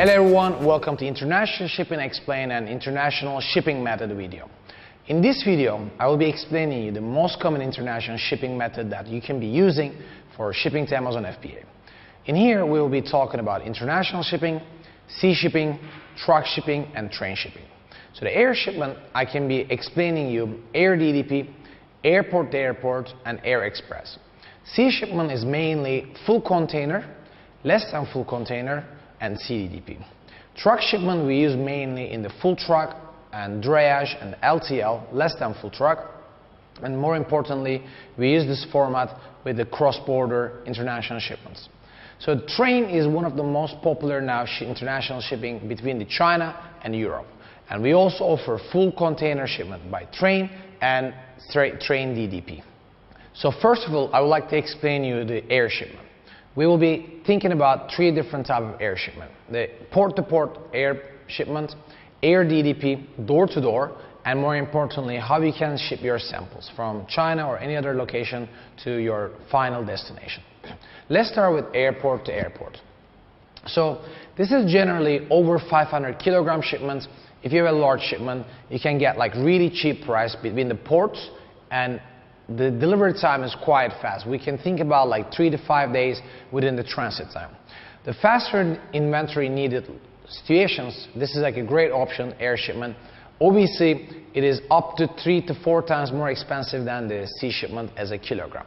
Hello everyone, welcome to International Shipping Explained and International Shipping Method video. In this video, I will be explaining you the most common international shipping method that you can be using for shipping to Amazon FBA. In here, we will be talking about international shipping, sea shipping, truck shipping, and train shipping. So the air shipment, I can be explaining you air DDP, airport to airport, and air express. Sea shipment is mainly full container, less than full container, and CDDP. Truck shipment we use mainly in the full truck and drayage and LTL, less than full truck. And more importantly, we use this format with the cross-border international shipments. So train is one of the most popular now international shipping between the China and Europe. And we also offer full container shipment by train and train DDP. So first of all, I would like to explain you the air shipment. We will be thinking about three different types of air shipment. The port-to-port air shipment, air DDP, door-to-door, and more importantly, how you can ship your samples from China or any other location to your final destination. Let's start with airport to airport. So this is generally over 500 kilogram shipments. If you have a large shipment, you can get like really cheap price between the ports, and the delivery time is quite fast. We can think about like 3 to 5 days within the transit time. The faster inventory needed situations, this is like a great option, air shipment. Obviously, it is up to 3 to 4 times more expensive than the sea shipment as a kilogram.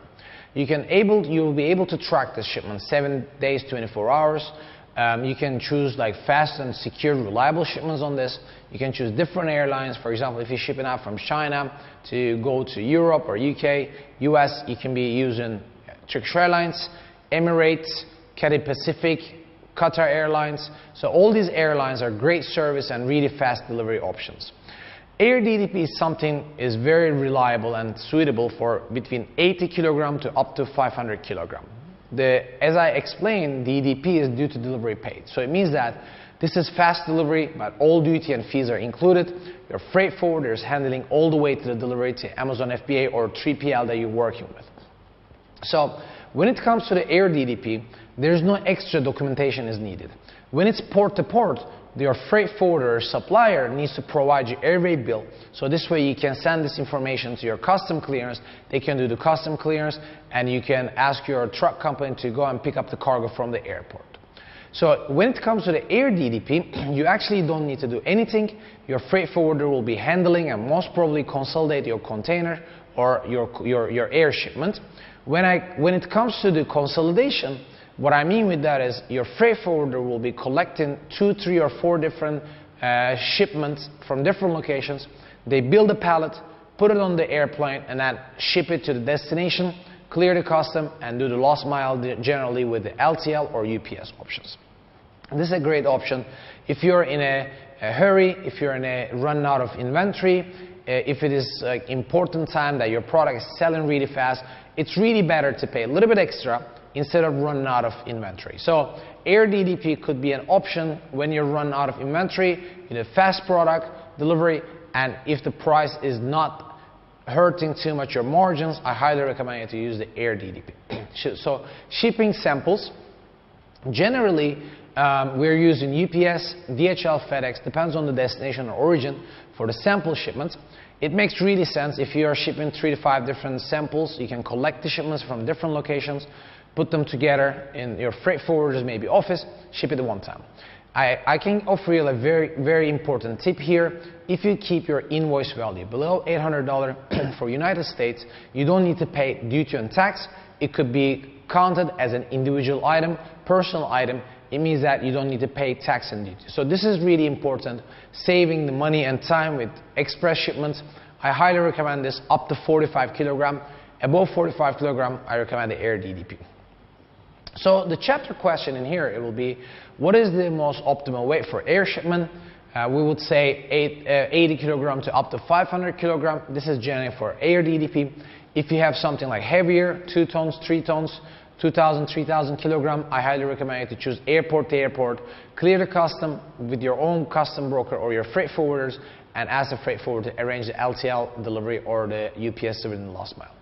You will be able to track the shipment 7 days, 24 hours. You can choose like fast and secure, reliable shipments on this. You can choose different airlines. For example, if you're shipping out from China to go to Europe or UK, US, you can be using Turkish Airlines, Emirates, Cathay Pacific, Qatar Airlines. So all these airlines are great service and really fast delivery options. Air DDP is something is very reliable and suitable for between 80 kilogram to up to 500 kilogram. As I explained, DDP is due to delivery paid. So it means that this is fast delivery, but all duty and fees are included. Your freight forwarder is handling all the way to the delivery to Amazon FBA or 3PL that you're working with. So when it comes to the air DDP, there's no extra documentation is needed. When it's port to port, your freight forwarder or supplier needs to provide you airway bill. So this way you can send this information to your custom clearance. They can do the custom clearance, and you can ask your truck company to go and pick up the cargo from the airport. So when it comes to the air DDP, you actually don't need to do anything. Your freight forwarder will be handling and most probably consolidate your container or your air shipment. When it comes to the consolidation, what I mean with that is your freight forwarder will be collecting 2, 3, or 4 different shipments from different locations. They build a pallet, put it on the airplane, and then ship it to the destination, clear the custom, and do the last mile generally with the LTL or UPS options. And this is a great option if you're in a hurry, if you're in a run out of inventory, if it is like important time that your product is selling really fast. It's really better to pay a little bit extra instead of running out of inventory. So air DDP could be an option when you run out of inventory, you need a fast product delivery, and if the price is not hurting too much your margins, I highly recommend you to use the air DDP. So shipping samples, generally we're using UPS, DHL, FedEx, depends on the destination or origin for the sample shipments. It makes really sense if you are shipping 3 to 5 different samples. You can collect the shipments from different locations, put them together in your freight forwarder's maybe office, ship it at one time. I can offer you a very, very important tip here. If you keep your invoice value below $800 for United States, you don't need to pay duty and tax. It could be counted as an individual item, personal item. It means that you don't need to pay tax and duty. So this is really important, saving the money and time with express shipments. I highly recommend this up to 45 kilogram. Above 45 kilogram, I recommend the air DDP. So the chapter question in here, it will be, what is the most optimal weight for air shipment? We would say 80 kilogram to up to 500 kilogram. This is generally for air DDP. If you have something like heavier, 2 tons, 3 tons, 2,000, 3,000 kilogram, I highly recommend you to choose airport to airport, clear the custom with your own custom broker or your freight forwarders, and ask the freight forwarder to arrange the LTL delivery or the UPS within the last mile.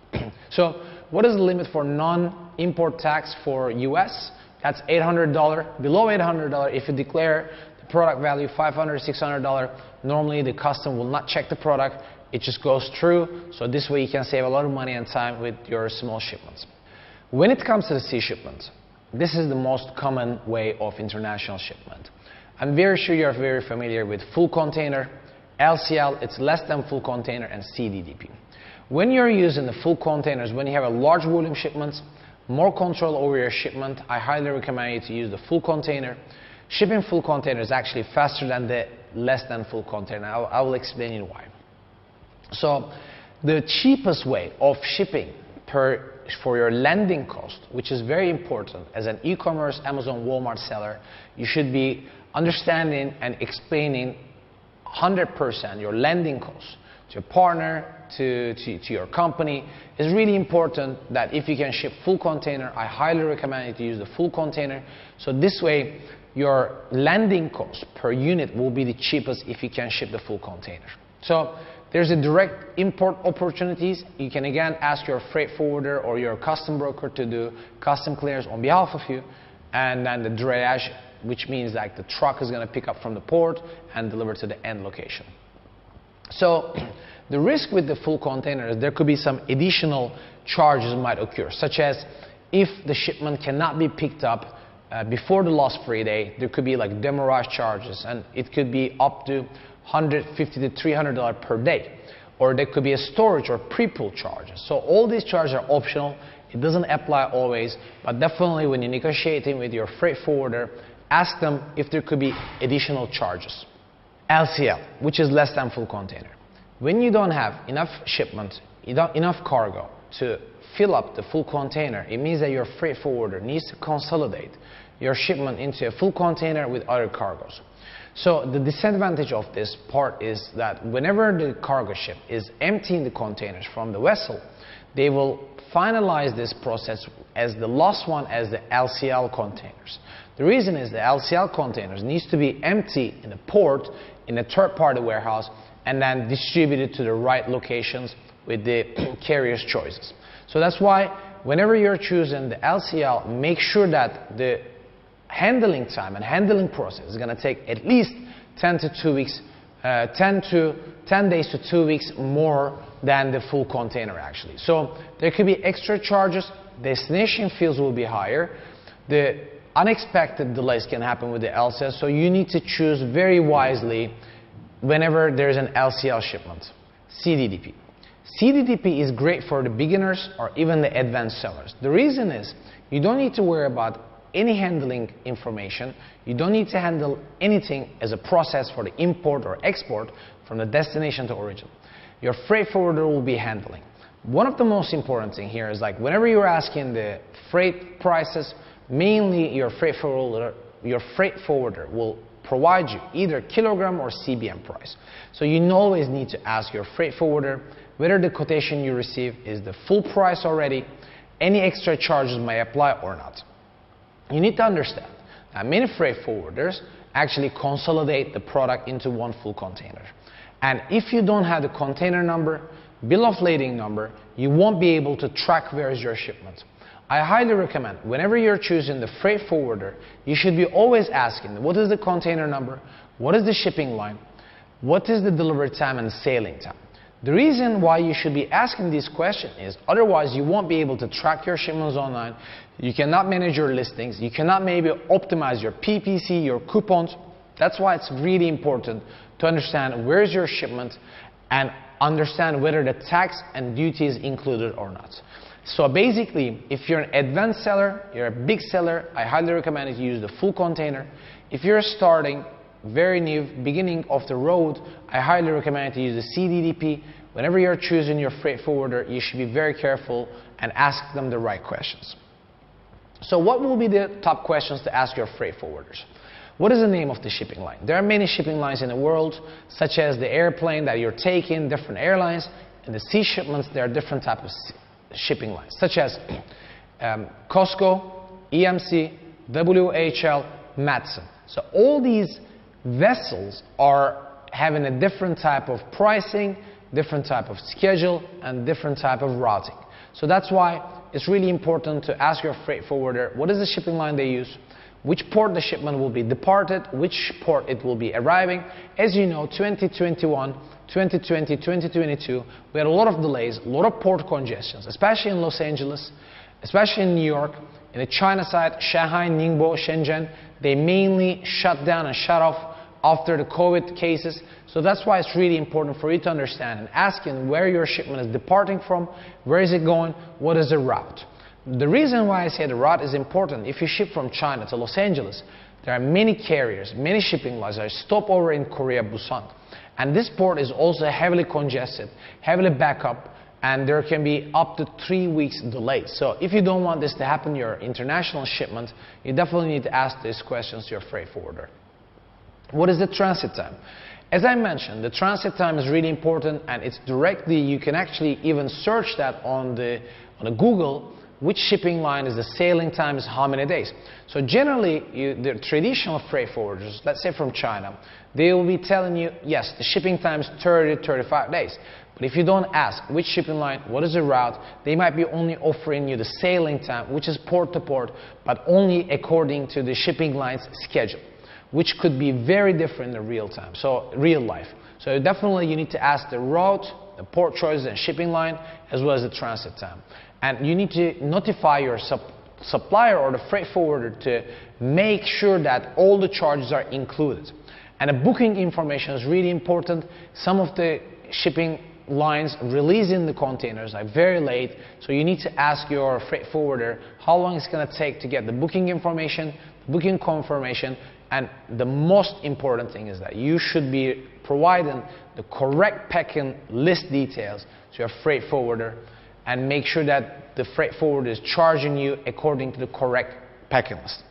So what is the limit for non-import tax for US? that's $800. Below $800, if you declare the product value $500, $600, normally the customer will not check the product. It just goes through. So this way you can save a lot of money and time with your small shipments. When it comes to the sea shipments, this is the most common way of international shipment. I'm very sure you're very familiar with full container, LCL, it's less than full container, and CDDP. When you're using the full containers, when you have a large volume shipments, more control over your shipment, I highly recommend you to use the full container. Shipping full container is actually faster than the less than full container. I will explain you why. So the cheapest way of shipping for your landing cost, which is very important as an e-commerce, Amazon, Walmart seller, you should be understanding and explaining 100% your landing costs to your partner, to your company. It's really important that if you can ship full container, I highly recommend you to use the full container. So this way, your landing cost per unit will be the cheapest if you can ship the full container. So there's a direct import opportunities. You can again ask your freight forwarder or your custom broker to do custom clearance on behalf of you, and then the dredge, which means like the truck is going to pick up from the port and deliver to the end location. So the risk with the full container is there could be some additional charges might occur, such as if the shipment cannot be picked up before the lost free day, there could be like demurrage charges, and it could be up to $150 to $300 per day. Or there could be a storage or pre-pull charges. So all these charges are optional. It doesn't apply always, but definitely when you're negotiating with your freight forwarder, ask them if there could be additional charges. LCL, which is less than full container. When you don't have enough shipment, enough cargo to fill up the full container, it means that your freight forwarder needs to consolidate your shipment into a full container with other cargoes. So the disadvantage of this part is that whenever the cargo ship is emptying the containers from the vessel, they will finalize this process as the last one as the LCL containers. The reason is the LCL containers needs to be empty in the port in a third-party warehouse and then distributed to the right locations with the carrier's choices. So that's why whenever you're choosing the LCL, make sure that the handling time and handling process is going to take at least 10 to 2 weeks, 10 days to 2 weeks more than the full container actually. So there could be extra charges, destination fees will be higher, the unexpected delays can happen with the LCL, so you need to choose very wisely whenever there's an LCL shipment. CDDP. CDDP is great for the beginners or even the advanced sellers. The reason is you don't need to worry about any handling information. You don't need to handle anything as a process for the import or export from the destination to origin. Your freight forwarder will be handling. One of the most important thing here is like whenever you're asking the freight prices, mainly your freight forwarder will provide you either kilogram or CBM price. So you always need to ask your freight forwarder whether the quotation you receive is the full price already, any extra charges may apply or not. You need to understand that many freight forwarders actually consolidate the product into one full container. And if you don't have the container number, bill of lading number, you won't be able to track where is your shipment. I highly recommend whenever you're choosing the freight forwarder, you should be always asking what is the container number, what is the shipping line, what is the delivery time and sailing time. The reason why you should be asking these questions is otherwise you won't be able to track your shipments online, you cannot manage your listings, you cannot maybe optimize your PPC, your coupons. That's why it's really important to understand where is your shipment and understand whether the tax and duty is included or not. So basically, if you're an advanced seller, you're a big seller, I highly recommend you to use the full container. If you're starting, very new, beginning of the road, I highly recommend you to use the CDDP. Whenever you're choosing your freight forwarder, you should be very careful and ask them the right questions. So what will be the top questions to ask your freight forwarders? What is the name of the shipping line? There are many shipping lines in the world, such as the airplane that you're taking, different airlines, and the sea shipments, there are different types of shipping lines, such as COSCO, EMC, WHL, Matson. So all these vessels are having a different type of pricing, different type of schedule, and different type of routing. So that's why it's really important to ask your freight forwarder what is the shipping line they use, which port the shipment will be departed, which port it will be arriving. As you know, 2021, 2020, 2022, we had a lot of delays, a lot of port congestions, especially in Los Angeles, especially in New York, in the China side, Shanghai, Ningbo, Shenzhen. They mainly shut down and shut off after the COVID cases. So that's why it's really important for you to understand and asking where your shipment is departing from, where is it going, what is the route. The reason why I say the route is important, if you ship from China to Los Angeles, there are many carriers, many shipping lines that stop over in Korea, Busan. And this port is also heavily congested, heavily backed up, and there can be up to 3 weeks delay. So if you don't want this to happen, your international shipment, you definitely need to ask these questions to your freight forwarder. What is the transit time? As I mentioned, the transit time is really important, and it's directly, you can actually even search that on the Google, which shipping line is the sailing time is how many days. So generally, the traditional freight forwarders, let's say from China, they will be telling you, yes, the shipping time is 30 to 35 days. But if you don't ask which shipping line, what is the route, they might be only offering you the sailing time, which is port to port, but only according to the shipping line's schedule, which could be very different in real time, so real life. So definitely you need to ask the route, the port choices and shipping line, as well as the transit time. And you need to notify your supplier or the freight forwarder to make sure that all the charges are included. And the booking information is really important. Some of the shipping lines releasing the containers are very late, so you need to ask your freight forwarder how long it's going to take to get the booking information, the booking confirmation, and the most important thing is that you should be providing the correct packing list details to your freight forwarder, and make sure that the freight forwarder is charging you according to the correct packing list.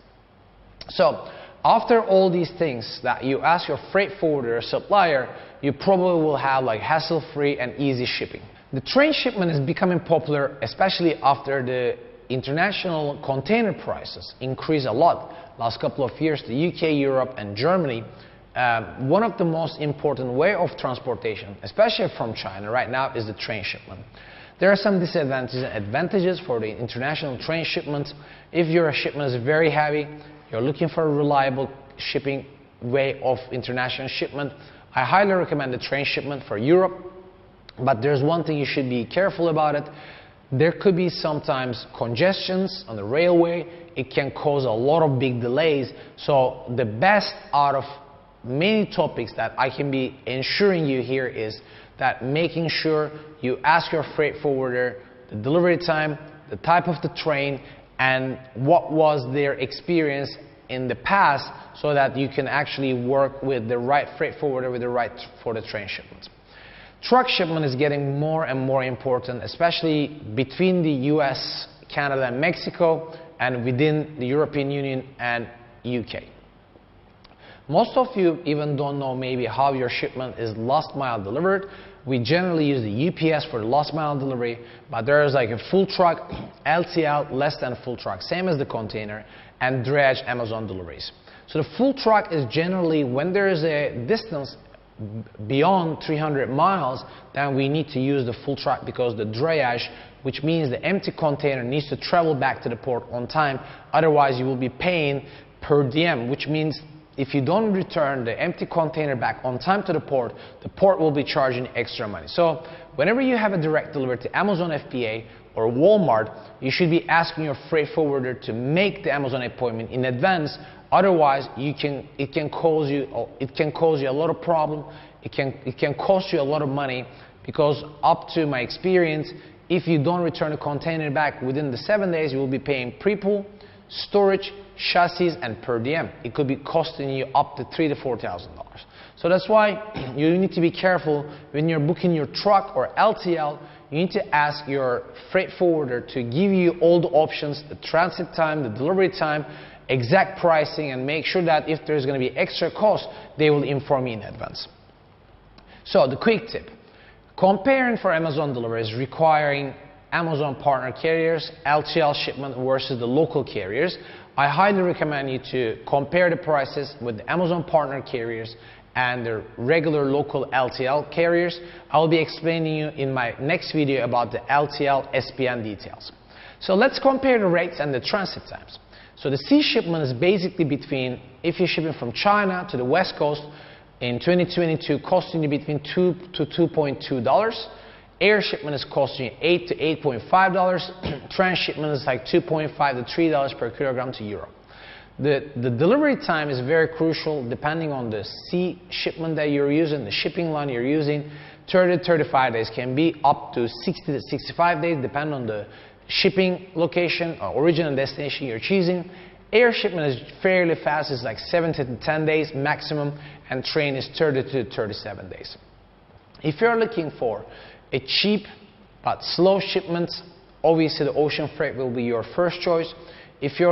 So after all these things that you ask your freight forwarder or supplier, you probably will have like hassle-free and easy shipping. The train shipment is becoming popular, especially after the international container prices increase a lot. Last couple of years, the UK, Europe, and Germany, one of the most important way of transportation, especially from China right now, is the train shipment. There are some disadvantages and advantages for the international train shipments. If your shipment is very heavy, you're looking for a reliable shipping way of international shipment, I highly recommend the train shipment for Europe. But there's one thing you should be careful about it. There could be sometimes congestions on the railway. It can cause a lot of big delays. So the best out of many topics that I can be ensuring you here is that making sure you ask your freight forwarder the delivery time, the type of the train, and what was their experience in the past, so that you can actually work with the right freight forwarder with the right for the train shipment. Truck shipment is getting more and more important, especially between the US, Canada, and Mexico, and within the European Union and UK. Most of you even don't know maybe how your shipment is last mile delivered. We generally use the UPS for the last mile delivery, but there's like a full truck, LTL, less than full truck, same as the container, and drayage Amazon deliveries. So the full truck is generally when there is a distance beyond 300 miles, then we need to use the full truck, because the drayage, which means the empty container, needs to travel back to the port on time. Otherwise you will be paying per diem, which means if you don't return the empty container back on time to the port will be charging extra money. So whenever you have a direct delivery to Amazon FBA or Walmart, you should be asking your freight forwarder to make the Amazon appointment in advance. Otherwise, it can cause you a lot of problem. It can cost you a lot of money, because up to my experience, if you don't return the container back within the 7 days, you will be paying pre-pull, storage, chassis, and per diem. It could be costing you up to $3,000 to $4,000. So that's why you need to be careful when you're booking your truck or LTL. You need to ask your freight forwarder to give you all the options, the transit time, the delivery time, exact pricing, and make sure that if there's going to be extra cost, they will inform you in advance. So the quick tip: comparing for Amazon deliveries requiring Amazon partner carriers, LTL shipment versus the local carriers, I highly recommend you to compare the prices with the Amazon partner carriers and the regular local LTL carriers. I will be explaining you in my next video about the LTL SPN details. So let's compare the rates and the transit times. So the sea shipment is basically between, if you're shipping from China to the West Coast in 2022, costing you between $2 to $2.2. Air shipment is costing you $8 to $8.5. Transshipment is like $2.5 to $3 per kilogram to Europe. The delivery time is very crucial depending on the sea shipment that you're using, the shipping line you're using. 30 to 35 days, can be up to 60 to 65 days depending on the shipping location or origin and destination you're choosing. Air shipment is fairly fast, it's like 7 to 10 days maximum, and train is 30 to 37 days. If you're looking for a cheap but slow shipment, obviously the ocean freight will be your first choice. If you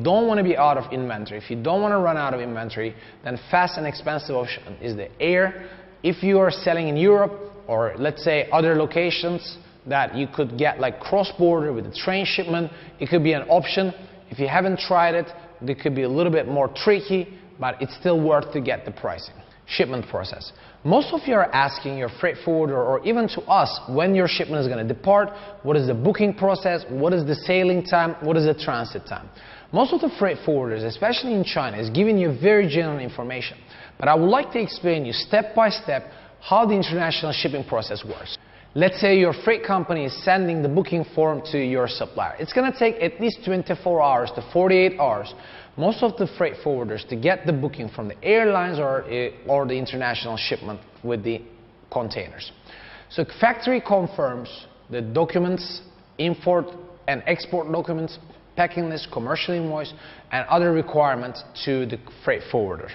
don't want to be out of inventory, if you don't want to run out of inventory, then fast and expensive option is the air. If you are selling in Europe or let's say other locations that you could get like cross-border with the train shipment, it could be an option. If you haven't tried it, it could be a little bit more tricky, but it's still worth to get the pricing. Shipment process. Most of you are asking your freight forwarder or even to us when your shipment is going to depart, what is the booking process, what is the sailing time, what is the transit time. Most of the freight forwarders, especially in China, is giving you very general information. But I would like to explain you step by step how the international shipping process works. Let's say your freight company is sending the booking form to your supplier. It's going to take at least 24 hours to 48 hours. Most of the freight forwarders to get the booking from the airlines or the international shipment with the containers. So factory confirms the documents, import and export documents, packing list, commercial invoice, and other requirements to the freight forwarder.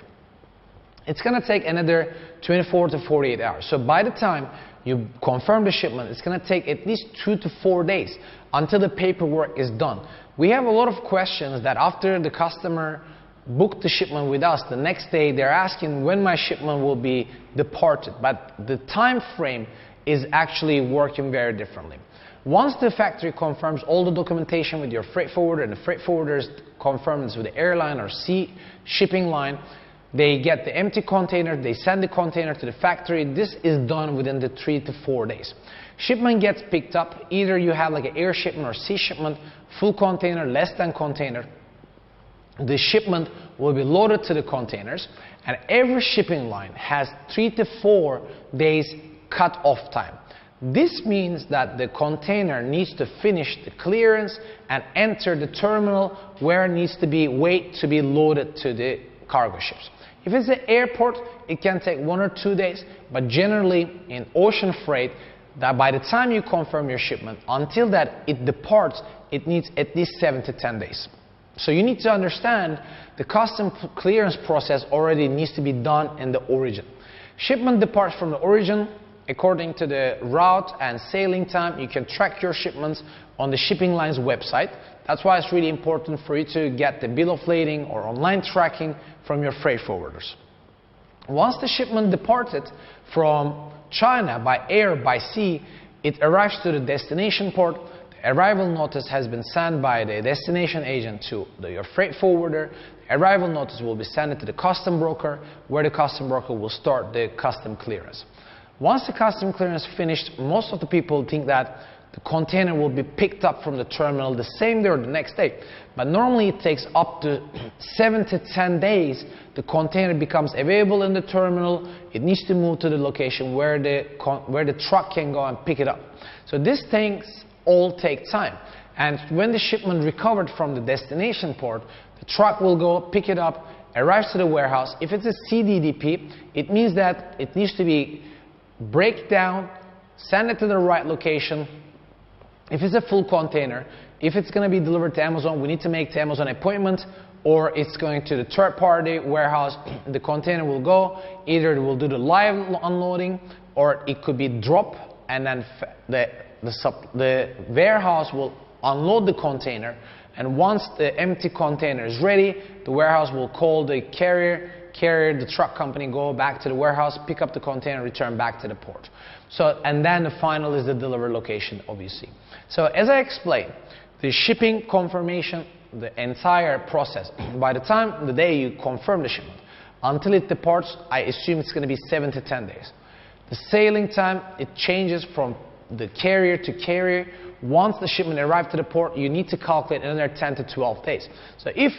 It's going to take another 24 to 48 hours. So by the time you confirm the shipment, it's going to take at least 2 to 4 days until the paperwork is done. We have a lot of questions that after the customer booked the shipment with us, the next day they're asking when my shipment will be departed. But the time frame is actually working very differently. Once the factory confirms all the documentation with your freight forwarder and the freight forwarders confirm this with the airline or sea shipping line, they get the empty container, they send the container to the factory. This is done within the 3 to 4 days. Shipment gets picked up, either you have like an air shipment or sea shipment, full container, less than container. The shipment will be loaded to the containers, and every shipping line has 3 to 4 days cut-off time. This means that the container needs to finish the clearance and enter the terminal where it needs to be wait to be loaded to the cargo ships. If it's an airport, it can take 1 or 2 days, but generally in ocean freight, that by the time you confirm your shipment, until that it departs, it needs at least 7 to 10 days. So you need to understand the custom clearance process already needs to be done in the origin. Shipment departs from the origin according to the route and sailing time. You can track your shipments on the shipping line's website. That's why it's really important for you to get the bill of lading or online tracking from your freight forwarders. Once the shipment departed from China by air, by sea, it arrives to the destination port. The arrival notice has been sent by the destination agent to your freight forwarder. The arrival notice will be sent to the custom broker, where the custom broker will start the custom clearance. Once the custom clearance is finished, most of the people think that the container will be picked up from the terminal the same day or the next day. But normally it takes up to 7 to 10 days. The container becomes available in the terminal. It needs to move to the location where the truck can go and pick it up. So these things all take time. And when the shipment recovered from the destination port, the truck will go pick it up, arrives to the warehouse. If it's a CDDP, it means that it needs to be break down, send it to the right location. If it's a full container, if it's going to be delivered to Amazon, we need to make the Amazon appointment, or it's going to the third-party warehouse. The container will go, either it will do the live unloading, or it could be drop, and then the warehouse will unload the container. And once the empty container is ready, the warehouse will call the carrier, the truck company, go back to the warehouse, pick up the container, return back to the port. So, and then the final is the delivery location, obviously. So as I explained, the shipping confirmation, the entire process, by the time the day you confirm the shipment, until it departs, I assume it's going to be 7 to 10 days. The sailing time, it changes from the carrier to carrier. Once the shipment arrives to the port, you need to calculate another 10 to 12 days. So if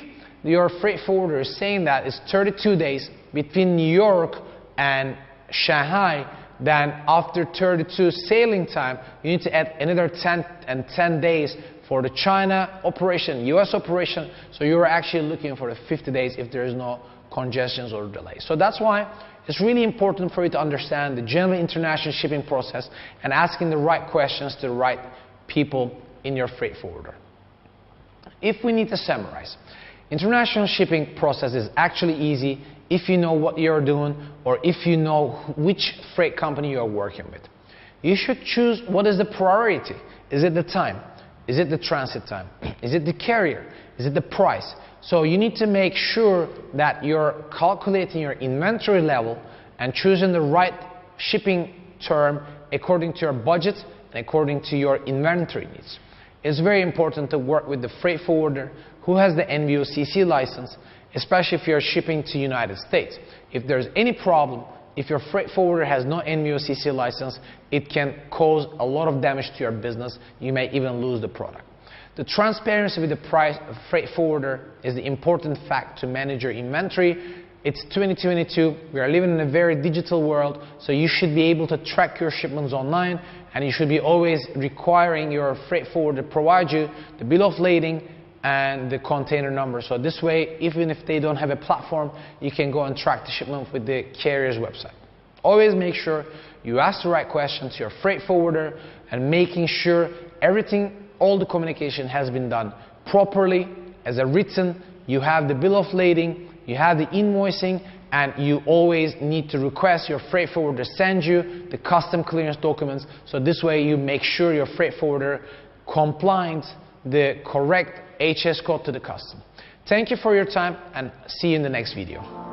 your freight forwarder is saying that it's 32 days between New York and Shanghai, then after 32 sailing time, you need to add another 10 days for the China operation, US operation. So you're actually looking for the 50 days if there is no congestions or delays. So that's why it's really important for you to understand the general international shipping process and asking the right questions to the right people in your freight forwarder. If we need to summarize, international shipping process is actually easy if you know what you're doing or if you know which freight company you are working with. You should choose what is the priority. Is it the time? Is it the transit time? Is it the carrier? Is it the price? So you need to make sure that you're calculating your inventory level and choosing the right shipping term according to your budget and according to your inventory needs. It's very important to work with the freight forwarder who has the NVOCC license, especially if you're shipping to United States. If there's any problem, if your freight forwarder has no NVOCC license, it can cause a lot of damage to your business. You may even lose the product. The transparency with the price of freight forwarder is the important fact to manage your inventory. It's 2022. We are living in a very digital world, so you should be able to track your shipments online, and you should be always requiring your freight forwarder to provide you the bill of lading and the container number. So this way, even if they don't have a platform, you can go and track the shipment with the carrier's website. Always make sure you ask the right questions to your freight forwarder and making sure all the communication has been done properly as a written. You have the bill of lading, you have the invoicing, and you always need to request your freight forwarder to send you the custom clearance documents. So this way you make sure your freight forwarder complies the correct HS code to the custom. Thank you for your time and see you in the next video.